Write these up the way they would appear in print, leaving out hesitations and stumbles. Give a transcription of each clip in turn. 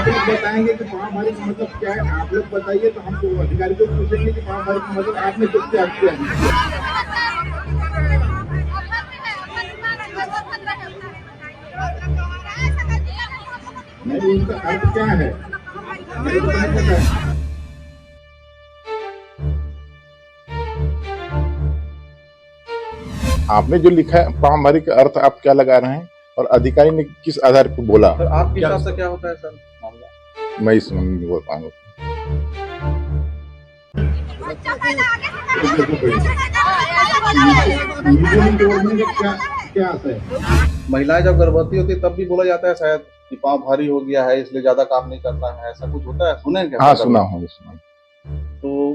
आप लोग बताएंगे कि महामारी का मतलब क्या है, आप लोग बताइए तो हम तो अधिकारी को पूछेंगे कि महामारी का मतलब आपने कुछ क्या किया। नहीं, उसका अर्थ क्या है मेरे को नहीं पता है। आपने जो लिखा है महामारी का अर्थ आप क्या लगा रहे हैं और अधिकारी ने किस आधार पर बोला? सर आपके हिसाब से क्या होता है सर मामला? मैं इस नहीं बोल पाऊंगा। क्या आता है? महिलाएं जब गर्भवती होती है तब भी बोला जाता है शायद कि पाँव भारी हो गया है इसलिए ज्यादा काम नहीं करना है, ऐसा कुछ होता है? सुने क्या? हाँ सुना हूँ। तो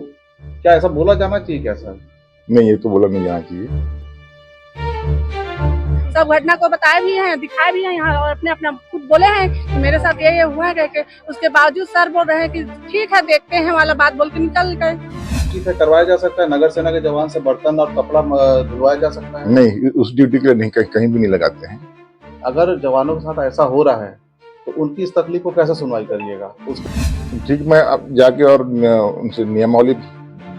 क्या ऐसा बोला जाना चाहिए क्या सर? नहीं, ये तो बोला नहीं जाना चाहिए। सब घटना को बताए भी हैं, दिखाए भी हैं यहाँ, और अपने अपना खुद बोले हैं कि मेरे साथ ये हुआ है करके। उसके बावजूद सर बोल रहे हैं कि ठीक है देखते हैं वाला बात बोल के निकल गए। ठीक है, करवाया जा सकता है, नगर सेना के जवान से बर्तन और कपड़ा धुलवाया जा सकता है? नहीं, उस ड्यूटी के लिए नहीं, कहीं भी नहीं लगाते हैं। अगर जवानों के साथ ऐसा हो रहा है तो उनकी इस तकलीफ को कैसे सुनवाई करिएगा? ठीक, मैं अब जाके और उनसे नियमावली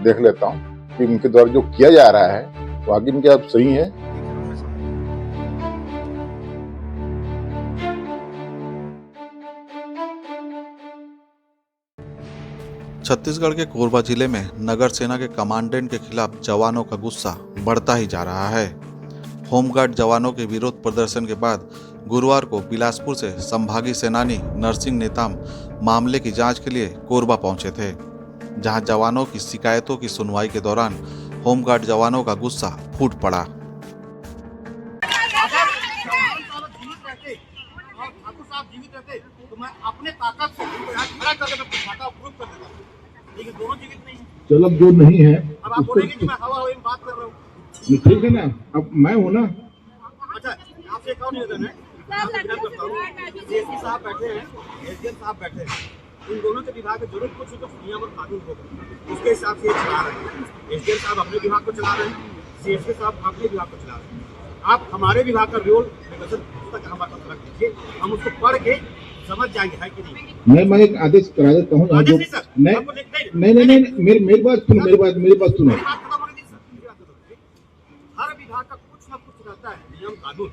देख लेता हूँ कि उनके द्वारा जो किया जा रहा है वाकई में क्या सही है। छत्तीसगढ़ के कोरबा जिले में नगर सेना के कमांडेंट के खिलाफ जवानों का गुस्सा बढ़ता ही जा रहा है। होमगार्ड जवानों के विरोध प्रदर्शन के बाद गुरुवार को बिलासपुर से संभागी सेनानी नरसिंह नेताम मामले की जांच के लिए कोरबा पहुंचे थे, जहां जवानों की शिकायतों की सुनवाई के दौरान होमगार्ड जवानों का गुस्सा फूट पड़ा। चलो अब जो नहीं है अब आप बोलेंगे कि मैं हवा हवा में बात कर रहा हूँ, ठीक है ना? अब मैं हूँ ना। अच्छा, आपसे कौन निवेदन है? सीएसपी साहब बैठे हैं, एसडीएम साहब बैठे हैं, इन दोनों के विभाग में जरूर कुछ तो नियम और कानून होगा, उसके हिसाब से चला रहे हैं। एसडीएम साहब अपने विभाग को चला रहे हैं, सीएसपी साहब अपने विभाग को चला रहे हैं। आप हमारे विभाग का रोल पुस्तक हमारे पास रख दीजिए, हम उसको पढ़ के समझ जाएंगे है कि नहीं। मैं एक आदेश करा देता हूँ। नहीं, मेरी बात सुनो, मेरी बात सुनो। हर विभाग का कुछ ना कुछ रहता है नियम कानून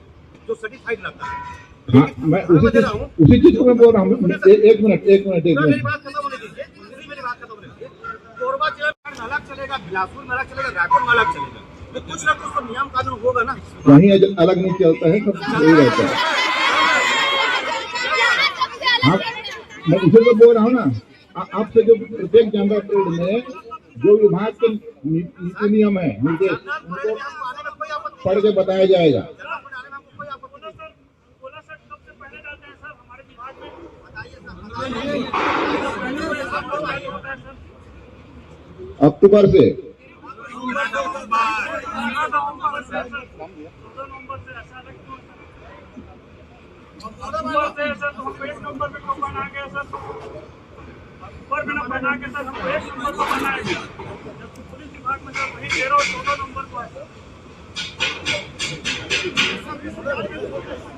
जो सर्टिफाइड रहता है। हाँ, मैं उसी चीज को मैं बोल रहा हूँ। एक मिनट मेरी बात खत्म होने दीजिए, मेरी बात खत्म होने दीजिए। कोरबा जिला में अलग चलेगा, बिलासपुर में अलग चलेगा, रायपुर में अलग चलेगा, तो कुछ ना कुछ तो नियम कानून होगा ना। कहीं अलग नहीं चलता है, सब यही रहता है। हाँ, मैं इसे तो बोल रहा हूँ ना, आपसे जो प्रत्येक जनता परेड में जो विभाग के नीति नियम है निर्देश उनको पढ़ के बताया जाएगा। अक्टूबर से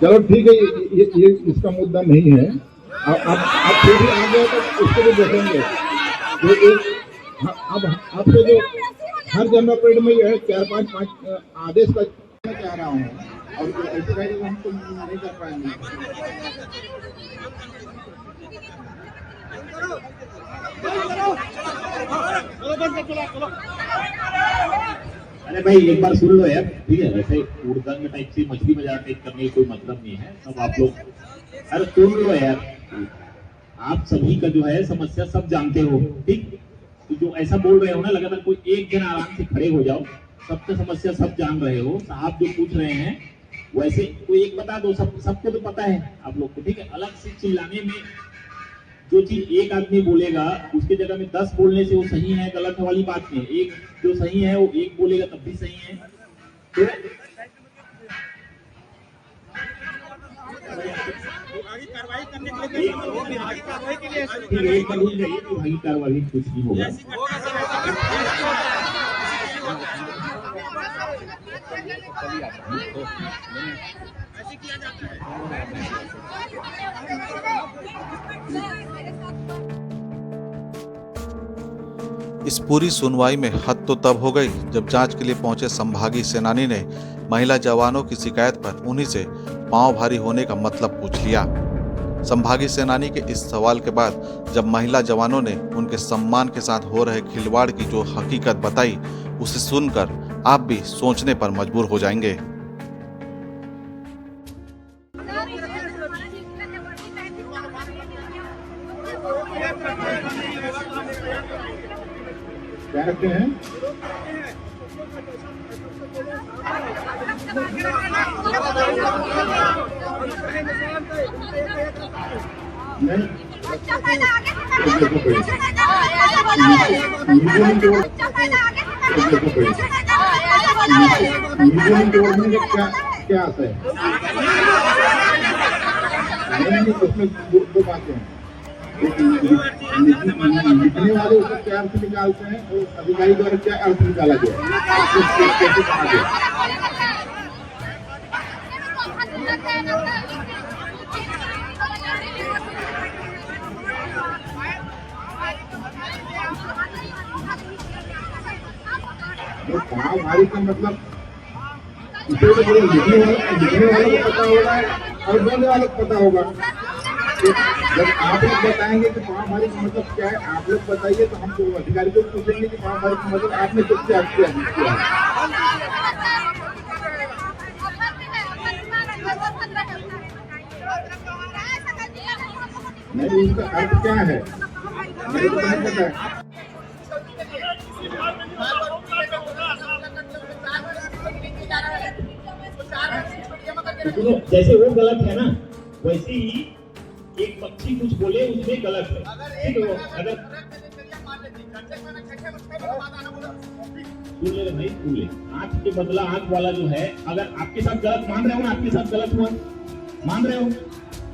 चलो ठीक है, ये इसका मुद्दा नहीं है। आप फिर भी आ गए तो उसको भी देखेंगे। अब आपसे जो हर जनता परेड में जो है 4-5 आदेश का चाह रहा हूँ, और ऐसे रहेगा हम तो नहीं कर पाएंगे। अरे भाई एक बार सुन लो यार, ठीक है? वैसे उड़दंग टाइप से मछली मजाक टाइप करने की कोई मतलब नहीं है। सब आप लोग अरे सुन लो यार, आप सभी का जो है समस्या सब जानते हो, ठीक? तो जो ऐसा बोल रहे हो ना, लगातार कोई एक जन आराम से खड़े हो जाओ, सबका समस्या सब जान रहे हो। साहब जो पूछ रहे हैं वैसे कोई एक बता दो, सबको तो पता है आप लोग को, ठीक है? अलग से चिल्लाने में जो चीज एक आदमी बोलेगा उसके जगह में 10 बोलने से वो सही है गलत है वाली बात नहीं है। एक जो सही है वो एक बोलेगा तब भी सही है। तो कार्रवाई करने के लिए विभागीय कार्रवाई के लिए विभागीय कार्रवाई कुछ नहीं होगा। इस पूरी सुनवाई में हद तो तब हो गई जब जांच के लिए पहुंचे संभागी सेनानी ने महिला जवानों की शिकायत पर उन्हीं से पांव भारी होने का मतलब पूछ लिया। संभागी सेनानी के इस सवाल के बाद जब महिला जवानों ने उनके सम्मान के साथ हो रहे खिलवाड़ की जो हकीकत बताई, उसे सुनकर आप भी सोचने पर मजबूर हो जाएंगे। क्या रखते हैं? नहीं, क्या आता है? नहीं, उसमें दो बातें हैं। लिखने वाले उसका क्या अर्थ निकालते हैं और अधिकारी द्वारा क्या अर्थ निकाला गया, कैसे कहा गया। पाँव भारी का मतलब इसे तो मुझे लिखने वालों को पता होगा और बोलने वालों को पता होगा। जब आप लोग बताएंगे कि पाँव भारी का मतलब क्या है, आप लोग बताइए तो हम तो अधिकारी को पूछेंगे कि पाँव भारी का मतलब आपने कुछ क्या किया। नहीं, इसका अर्थ क्या है मेरे को नहीं पता है। जैसे वो गलत है ना, वैसे ही एक पक्षी कुछ बोले उसमें गलत है। ठीक है, अगर सुन भाई सुन ले, आंख के बदला आंख वाला जो है, अगर आपके साथ गलत मान रहे हो ना, आपके साथ गलत हुआ मान रहे हो,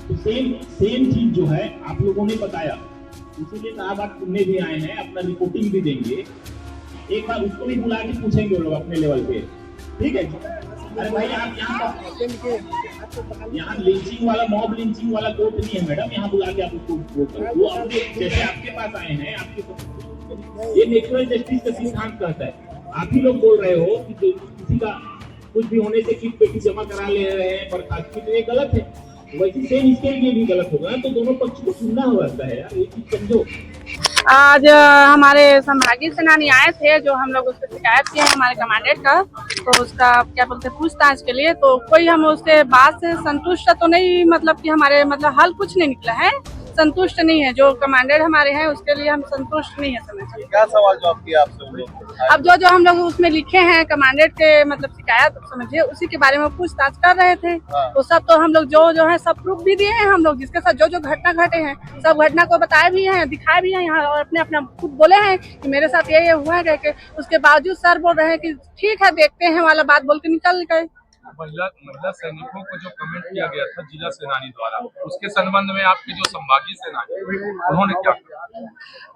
तो सेम चीज जो है आप लोगों ने बताया, इसीलिए कहा बात सुनने भी आए हैं, अपना रिपोर्टिंग भी देंगे। एक बार उसको भी बुला के पूछेंगे वो लोग अपने लेवल पे, ठीक है। अरे भाई आप यहाँ लिंचिंग वाला, मॉब लिंचिंग वाला कोर्ट नहीं है मैडम, यहाँ बुला के आप उसको वो अपने जैसे आपके पास आए हैं, आपके ये नेचुरल जस्टिस का सिद्धांत कहता है। आप ही लोग बोल रहे हो कि किसी का कुछ भी होने से किट पेटी जमा करा ले रहे हैं बर्खास्तगी, तो ये गलत है। वैसे सेम इसके लिए भी गलत होगा, तो दोनों पक्ष को सुनना होता है यार, ये चीज समझो। आज हमारे संभागी सेनानी आए थे, जो हम लोग उससे शिकायत किए हमारे कमांडेंट का, तो उसका क्या बोलते हैं पूछताछ के लिए, तो कोई हम उसके बात से संतुष्ट तो नहीं, मतलब कि हमारे मतलब हल कुछ नहीं निकला है, संतुष्ट नहीं है। जो कमांडेंट हमारे हैं उसके लिए हम संतुष्ट नहीं है। समझ क्या सवाल जवाब किया आपसे उन लोग? अब जो हम लोग उसमें लिखे हैं कमांडेंट के मतलब शिकायत, समझिए उसी के बारे में पूछताछ कर रहे थे। तो सब तो हम लोग जो है सब प्रूफ भी दिए हैं, हम लोग जिसके साथ जो घटना घटे हैं सब घटना को बताए भी हैं, दिखाए भी हैं यहाँ, और अपने खुद बोले हैं कि मेरे साथ ये हुआ है के। उसके बावजूद सर बोल रहे हैं कि ठीक है देखते हैं वाला बात बोल के निकल गए। महिला सैनिकों को जो कमेंट किया गया था जिला सेनानी द्वारा, उसके संबंध में आपके जो संभागी सेनानी उन्होंने क्या कहा?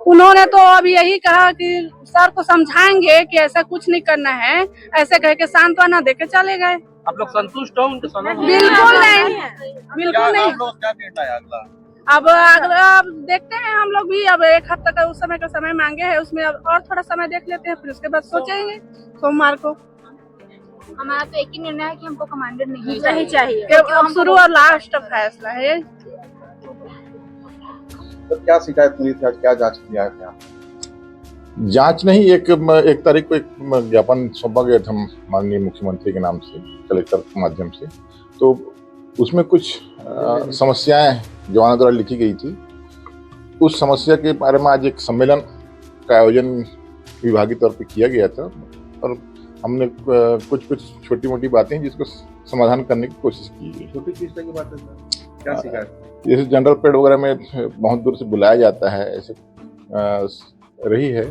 उन्होंने तो अभी यही कहा कि सर को समझाएंगे कि ऐसा कुछ नहीं करना है, ऐसे कह के सांत्वना देके चले गए। आप लोग संतुष्ट हो उनके संबंध में? बिल्कुल नहीं, बिल्कुल नहीं। क्या निर्णय है अगला? अब देखते हैं हम लोग भी। अब एक हफ्ते का उस समय का समय मांगे हैं, उसमें अब और थोड़ा समय देख लेते हैं, फिर उसके बाद सोचेंगे सोमवार को। हमारा तो एक ही निर्णय है कि हमको कमांडर नहीं चाहिए। अब शुरू और लास्ट फैसला है। तो क्या शिकायत मिली थी, आज क्या जांच किया है? क्या जांच नहीं, एक तारीख को एक ज्ञापन सौंपा गया था माननीय मुख्यमंत्री के नाम से, कलेक्टर के माध्यम से। तो उसमें कुछ समस्याएं जवानों द्वारा लिखी गई थी। उस समस्या के बारे में आज एक सम्मेलन का आयोजन विभागीय तौर पे किया गया था, और हमने कुछ छोटी मोटी बातें जिसको समाधान करने की कोशिश की है। छोटी चीज की बात है, क्या शिकायत? जैसे जनरल पेड वगैरह में बहुत दूर से बुलाया जाता है, ऐसे रही है।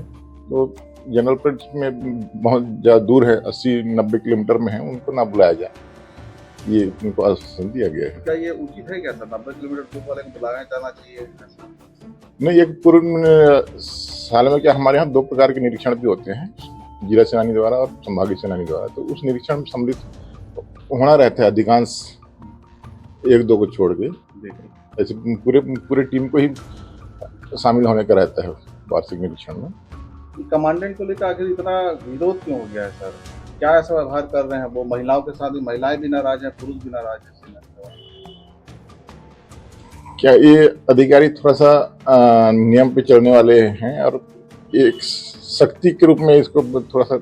तो जनरल पेड में बहुत ज़्यादा दूर है, 80-90 किलोमीटर में है, उनको ना बुलाया जाए, ये उनको आश्वासन दिया गया है। क्या ये उचित है क्या सर? 90 किलोमीटर दूर वाले को बुलाया जाना चाहिए? नहीं, एक पूर्ण साल में क्या हमारे यहाँ 2 प्रकार के निरीक्षण भी होते हैं, जिला सेनानी द्वारा और संभागीय सेनानी द्वारा। तो उस निरीक्षण में सम्मिलित होना रहता है अधिकांश, एक दो को छोड़ के। ऐसे पूरे टीम को ही शामिल होने का रहता है वार्षिक निरीक्षण में। कमांडेंट को लेकर आखिर इतना विरोध क्यों हो गया है सर? क्या ऐसा व्यवहार कर रहे हैं वो? महिलाओं के साथ भी महिलाएं भी नाराज हैं, पुरुष भी नाराज हैं। क्या ये अधिकारी थोड़ा सा नियम पे चलने वाले हैं और एक शक्ति के रूप में इसको थोड़ा सा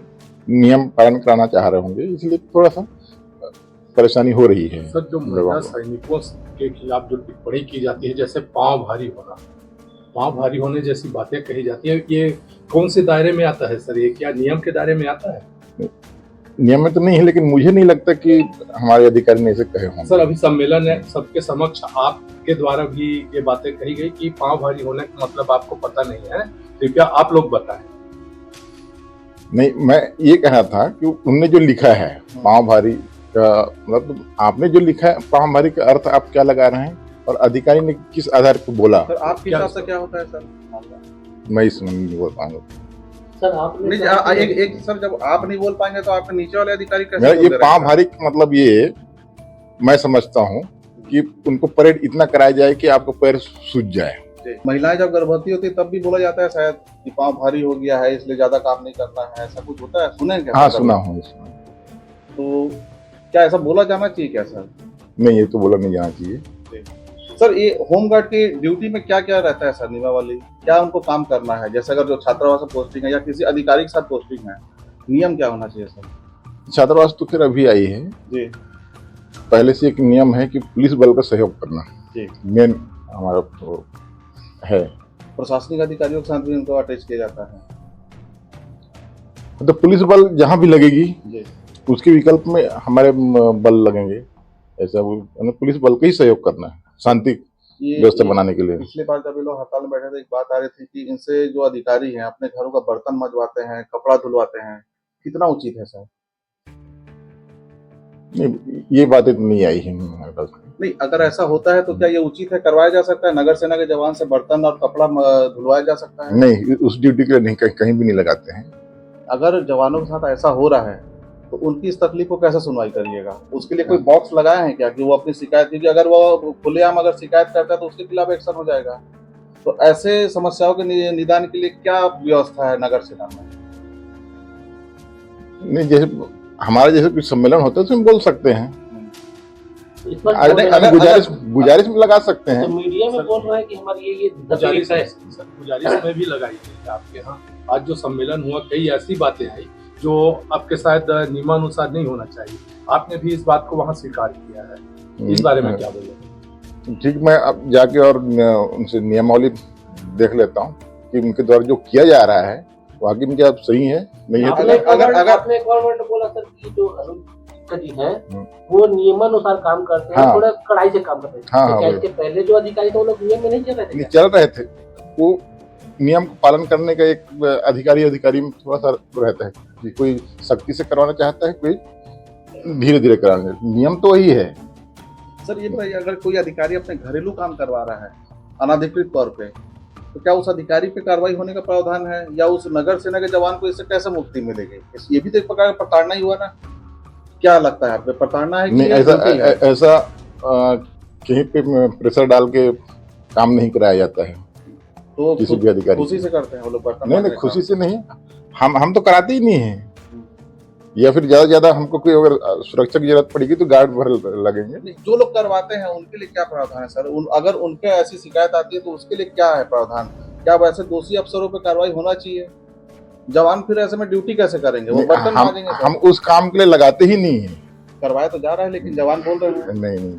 नियम पालन कराना चाह रहे होंगे, इसलिए थोड़ा सा परेशानी हो रही है। सर, जो महिला सैनिकों के खिलाफ जो टिप्पणी की जाती है, जैसे पांव भारी होने जैसी बातें कही जाती है, ये कौन से दायरे में आता है सर? ये क्या नियम के दायरे में आता है? नियम में तो नहीं है, लेकिन मुझे नहीं लगता कि हमारे अधिकारी ने इसे कहे होंगे। सर, अभी सम्मेलन है, सबके समक्ष आपके द्वारा भी ये बातें कही गई कि पांव भारी होने का मतलब आपको पता नहीं है, कृपया आप लोग बताएं। नहीं, मैं ये कह रहा था कि उनने जो लिखा है पांव भारी का मतलब, आपने जो लिखा है पांव भारी का अर्थ आप क्या लगा रहे हैं और अधिकारी ने किस आधार पर बोला? सर आपके हिसाब से क्या होता है सर? मैं इसमें नहीं बोल पाऊंगा सर। आपने एक सर, जब आप नहीं बोल पाएंगे तो आपके नीचे वाले अधिकारी कैसे? ये पांव भारी का मतलब ये मैं समझता हूँ कि उनको परेड इतना कराया जाए कि आपको पैर सूज जाए। महिलाएं जब गर्भवती होती है तब भी बोला जाता है शायद कि पांव भारी हो गया है इसलिए ज्यादा काम नहीं करना है, ऐसा कुछ होता है? सुने क्या? हाँ, सुना हूँ। तो क्या ऐसा बोला जाना चाहिए क्या सर? नहीं, ये तो बोला नहीं जाना चाहिए सर। ये होमगार्ड की ड्यूटी में क्या क्या रहता है सर? नियमावली क्या उनको काम करना है? जैसे अगर जो छात्रावास पोस्टिंग है या किसी अधिकारी के साथ पोस्टिंग है, नियम क्या होना चाहिए सर? छात्रावास तो फिर अभी आई है जी। पहले से एक नियम है कि पुलिस बल का सहयोग करना जी, मेन हमारा तो है। प्रशासनिक अधिकारियों के साथ भी उनको अटैच किया जाता है। तो पुलिस बल जहाँ भी लगेगी जी, उसके विकल्प में हमारे बल लगेंगे, ऐसा पुलिस बल का ही सहयोग करना है शांति व्यवस्था बनाने के लिए। पिछली बार जब ये लोग हड़ताल में बैठे थे, एक बात आ रही थी कि इनसे जो अधिकारी हैं अपने घरों का बर्तन मजवाते हैं, कपड़ा धुलवाते हैं, कितना उचित है सर? नहीं, ये बातें तो नहीं आई है हमारे पास। नहीं, अगर ऐसा होता है तो क्या ये उचित है? करवाया जा सकता है? नगर सेना के जवान से बर्तन और कपड़ा धुलवाया जा सकता है? नहीं, उस ड्यूटी के लिए नहीं, कहीं भी नहीं लगाते हैं। अगर जवानों के साथ ऐसा हो रहा है तो उनकी इस तकलीफ को कैसे सुनवाई करिएगा? उसके लिए कोई बॉक्स लगाए हैं क्या कि वो अपनी शिकायत, क्योंकि अगर वो खुलेआम अगर शिकायत करता है तो उसके खिलाफ एक्शन हो जाएगा। तो ऐसे समस्याओं के निदान के लिए क्या व्यवस्था है नगर सेना में? नहीं, जैसे हमारे जैसे कुछ सम्मेलन होता है तो हम बोल सकते हैं, गुजारिश में लगा सकते हैं। तो मीडिया में बोल रहे हैं कि हमारी ये गुजारिश में भी लगाई गई आपके यहाँ। आज जो सम्मेलन हुआ, कई ऐसी बातें आई जो आपके शायद नियमानुसार नहीं होना चाहिए, आपने भी इस बात को वहाँ स्वीकार किया है, इस बारे में क्या बोले? ठीक, मैं अब जाके और उनसे नियमावली देख लेता हूँ कि उनके द्वारा जो किया जा रहा है वाकई में क्या सही है नहीं है। अगर आपने एक और मिनट बोला सर कि जो अधिकारी है वो नियमानुसार काम करते हैं, थोड़ा कड़ाई से काम करते हैं। हाँ, क्या इसके पहले जो अधिकारी थे वो लोग नियम में नहीं चल रहे थे? चल रहे थे, वो नियम का पालन करने का एक अधिकारी में थोड़ा सा रहता है कि कोई सख्ती से करवाना चाहता है, कोई धीरे धीरे कराना। नियम तो वही है सर। ये भाई, अगर कोई अधिकारी अपने घरेलू काम करवा रहा है अनाधिकृत तौर पे, तो क्या उस अधिकारी पे कार्रवाई होने का प्रावधान है या उस नगर सेना के जवान को इससे कैसे मुक्ति मिलेगी? ये भी तो एक प्रकार का प्रताड़ना ही हुआ ना? क्या लगता है आप पे, प्रताड़ना है कि नहीं? ऐसा कहीं पे प्रेशर डाल के काम नहीं कराया जाता है। तो किसी भी अधिकारी खुशी से करते हैं वो लोग? नहीं, खुशी से नहीं, हम तो कराते ही नहीं है। या फिर ज्यादा हमको कोई अगर सुरक्षा की जरूरत पड़ेगी तो गार्ड भर लगेंगे। जो लोग करवाते हैं उनके लिए क्या प्रावधान है सर? अगर उनके ऐसी शिकायत आती है तो उसके लिए क्या है प्रावधान? क्या वैसे दोषी अफसरों पर कार्रवाई होना चाहिए? जवान फिर ऐसे में ड्यूटी कैसे करेंगे? वो बर्तन मांजेंगे? हम उस काम के लिए लगाते ही नहीं है। करवाया तो जा रहा है लेकिन जवान बोल रहे हैं नहीं,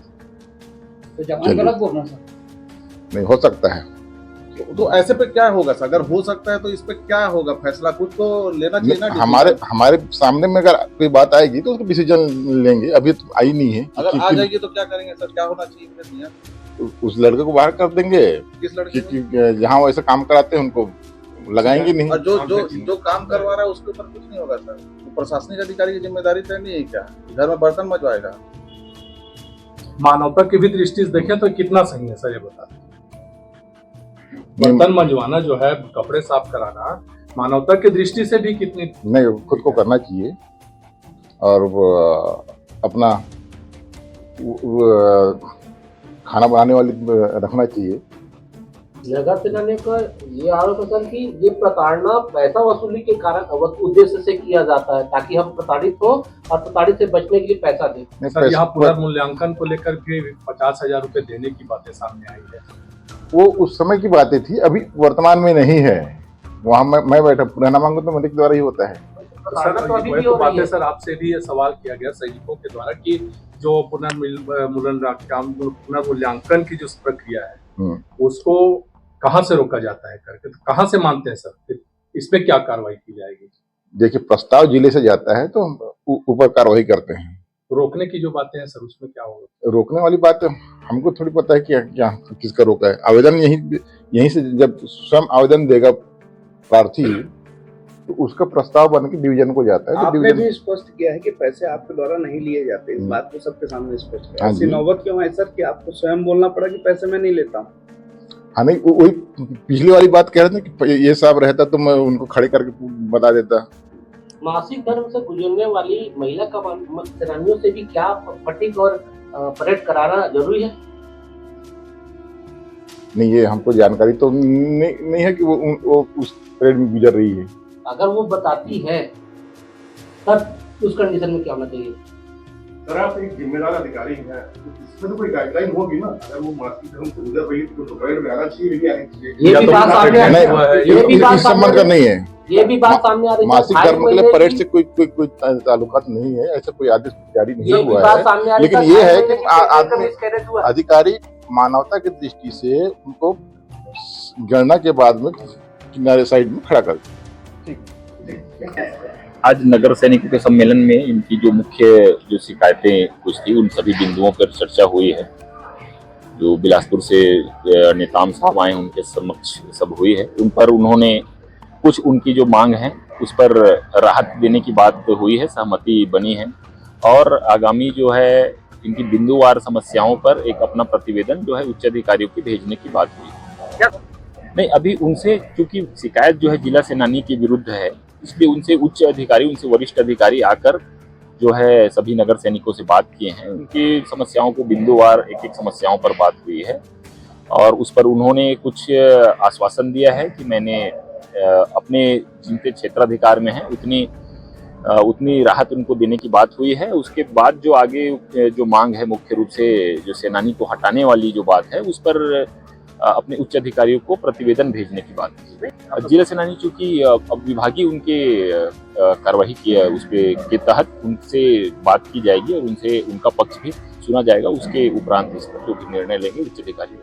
तो जवान गलत बोल रहे हैं सर? नहीं हो सकता है। तो ऐसे पे क्या होगा सर? अगर हो सकता है तो इस पे क्या होगा फैसला? कुछ तो लेना चाहिए ना। हमारे सामने में अगर कोई बात आएगी तो उसको डिसीजन लेंगे। अभी तो आई नहीं है। अगर आ जाएगी तो क्या करेंगे सर? क्या होना चाहिए? उस लड़के को बाहर कर देंगे। किस लड़के? जहाँ वो ऐसा काम कराते हैं उनको लगाएंगे नहीं। और जो काम करवा रहा है उसके ऊपर कुछ नहीं होगा सर? तो प्रशासनिक अधिकारी की जिम्मेदारी तय नहीं है क्या? घर में बर्तन मजवाएगा? मानवता की भी दृष्टि से देखें तो कितना सही है सर ये बता? बर्तन मंजवाना जो है, कपड़े साफ कराना, मानवता की दृष्टि से भी कितनी नहीं, खुद को करना चाहिए और अपना खाना बनाने वाली रखना चाहिए। नगर सेना का ये आरोप है सर कि ये प्रताड़ना पैसा वसूली के कारण उद्देश्य से किया जाता है ताकि हम प्रताड़ित हो और प्रताड़ित से बचने के लिए पैसा दें। सर यहाँ पुनर्मूल्यांकन को लेकर भी 50,000 रुपए देने की बातें सामने आई है। वो उस समय की बातें थी, अभी वर्तमान में नहीं है। वहाँ मैं बैठा पुराना मांगो तो मंत्री के द्वारा ही होता है। सर वही तो बात है सर, आपसे भी ये सवाल किया गया सैनिकों के द्वारा कि जो पुनर्मूल्यांकन की जो प्रक्रिया है उसको कहाँ से रोका जाता है करके, तो कहाँ से मानते हैं सर, इसमें क्या कार्रवाई की जाएगी? देखिए, प्रस्ताव जिले से जाता है तो ऊपर कार्रवाई करते हैं। रोकने की जो बातें हैं सर उसमें क्या होगा? रोकने वाली बात हमको थोड़ी पता है कि क्या किसका रोका है। आवेदन यहीं से जब स्वयं आवेदन देगा प्रार्थी तो उसका प्रस्ताव बन के डिवीजन को जाता है। आपने भी स्पष्ट किया है कि पैसे आपके द्वारा नहीं लिए जाते, इस बात को सबके सामने स्पष्ट किया। ऐसी नौबत क्यों है सर कि आपको स्वयं बोलना पड़ा कि पैसे मैं नहीं लेता हूँ? हाँ नहीं, वही पिछली वाली बात कह रहे थे कि ये साहब रहता तो मैं उनको खड़े करके बता देता। मासिक धर्म से गुजरने वाली महिला सेनानियों से भी क्या फटीक और परेड कराना जरूरी है? नहीं, ये हमको जानकारी तो नहीं है कि वो उस परेड में गुजर रही है। अगर वो बताती है तब उस कंडीशन में क्या होना चाहिए? सर आप एक जिम्मेदार अधिकारी हैं, तो इसमें तो कोई गाइडलाइन होगी ना। अगर वो मासिक धर्म से गुजर रही है तो परेड में आना चाहिए, नहीं आनी चाहिए? ये भी बात सामने आ रही है, इस संबंध का नहीं है। ये भी बात सामने आ रही है। मासिक धर्म के लिए परेड से कोई ताल्लुकात नहीं है, ऐसा कोई आदेश जारी नहीं हुआ है। लेकिन ये है कि आदमी अधिकारी मानवता की दृष्टि से उनको गणना के बाद में किनारे साइड में खड़ा कर। आज नगर सैनिकों के सम्मेलन में इनकी जो मुख्य शिकायतें कुछ थी उन सभी बिंदुओं पर चर्चा हुई है। जो बिलासपुर से नेताम साहब आए उनके समक्ष सब हुई है। उन पर उन्होंने कुछ उनकी जो मांग है उस पर राहत देने की बात हुई है, सहमति बनी है और आगामी जो है इनकी बिंदुवार समस्याओं पर एक अपना प्रतिवेदन जो है उच्च अधिकारियों को भेजने की बात हुई है। नहीं, अभी उनसे क्योंकि शिकायत जो है जिला सेनानी के विरुद्ध है, इसलिए उनसे उच्च अधिकारी, उनसे वरिष्ठ अधिकारी आकर जो है सभी नगर सैनिकों से बात किए हैं। उनकी समस्याओं को बिंदुवार एक समस्याओं पर बात हुई है और उस पर उन्होंने कुछ आश्वासन दिया है कि मैंने अपने जिनके क्षेत्राधिकार में है उतनी राहत उनको देने की बात हुई है। उसके बाद जो आगे जो मांग है मुख्य रूप से जो सेनानी को हटाने वाली जो बात है उस पर अपने उच्च अधिकारियों को प्रतिवेदन भेजने की बात की। जिला सेनानी चूंकि अब विभागीय उनके कार्रवाई किया है उसके तहत उनसे बात की जाएगी और उनसे उनका पक्ष भी सुना जाएगा। उसके उपरांत इस पर जो भी निर्णय लेंगे उच्च अधिकारी।